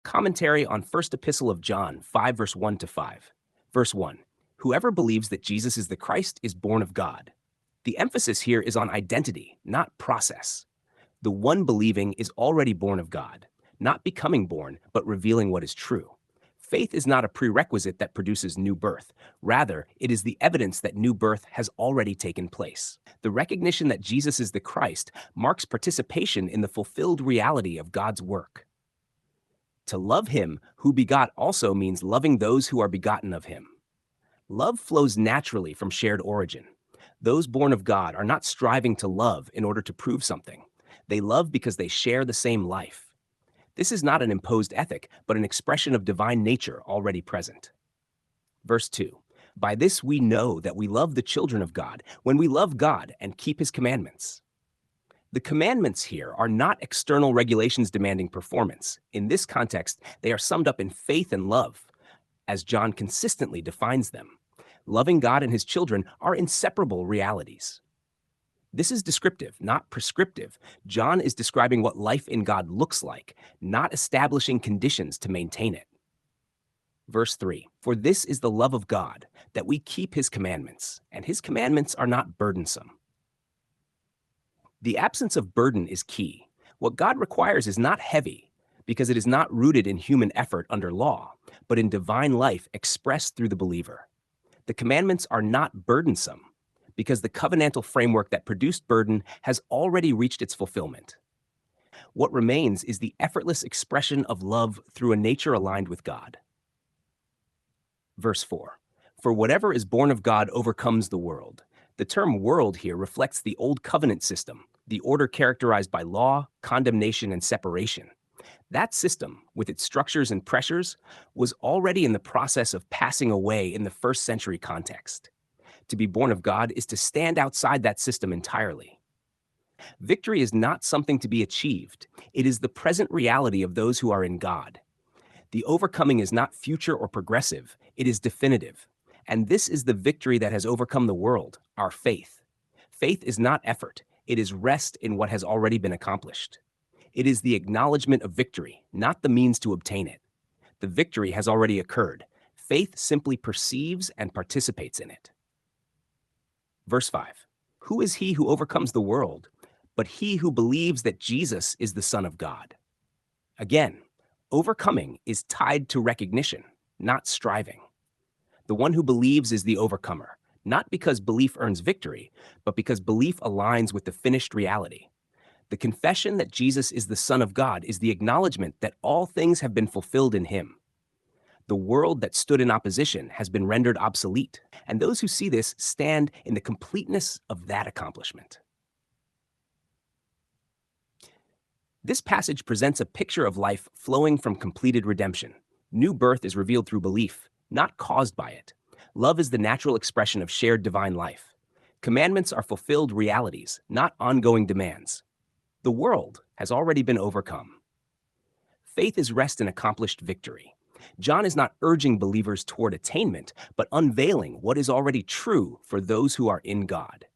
Commentary on First Epistle of John 5, verse 1 to 5. Verse 1. Whoever believes that Jesus is the Christ is born of God. The emphasis here is on identity, not process. The one believing is already born of God, not becoming born, but revealing what is true. Faith is not a prerequisite that produces new birth. Rather, it is the evidence that new birth has already taken place. The recognition that Jesus is the Christ marks participation in the fulfilled reality of God's work. To love him who begot also means loving those who are begotten of him. Love flows naturally from shared origin. Those born of God are not striving to love in order to prove something. They love because they share the same life. This is not an imposed ethic, but an expression of divine nature already present. Verse 2. By this we know that we love the children of God, when we love God and keep his commandments. The commandments here are not external regulations demanding performance. In this context, they are summed up in faith and love, as John consistently defines them. Loving God and his children are inseparable realities. This is descriptive, not prescriptive. John is describing what life in God looks like, not establishing conditions to maintain it. Verse 3. For this is the love of God, that we keep his commandments, and his commandments are not burdensome. The absence of burden is key. What God requires is not heavy, because it is not rooted in human effort under law, but in divine life expressed through the believer. The commandments are not burdensome, because the covenantal framework that produced burden has already reached its fulfillment. What remains is the effortless expression of love through a nature aligned with God. Verse 4. For whatever is born of God overcomes the world. The term world here reflects the old covenant system, the order characterized by law, condemnation, and separation. That system, with its structures and pressures, was already in the process of passing away in the first century context. To be born of God is to stand outside that system entirely. Victory is not something to be achieved. It is the present reality of those who are in God. The overcoming is not future or progressive. It is definitive. And this is the victory that has overcome the world, our faith. Faith is not effort. It is rest in what has already been accomplished. It is the acknowledgement of victory, not the means to obtain it. The victory has already occurred. Faith simply perceives and participates in it. Verse 5. Who is he who overcomes the world, but he who believes that Jesus is the Son of God? Again, overcoming is tied to recognition, not striving. The one who believes is the overcomer, not because belief earns victory, but because belief aligns with the finished reality. The confession that Jesus is the Son of God is the acknowledgement that all things have been fulfilled in him. The world that stood in opposition has been rendered obsolete, and those who see this stand in the completeness of that accomplishment. This passage presents a picture of life flowing from completed redemption. New birth is revealed through belief, not caused by it. Love is the natural expression of shared divine life. Commandments are fulfilled realities, not ongoing demands. The world has already been overcome. Faith is rest in accomplished victory. John is not urging believers toward attainment, but unveiling what is already true for those who are in God.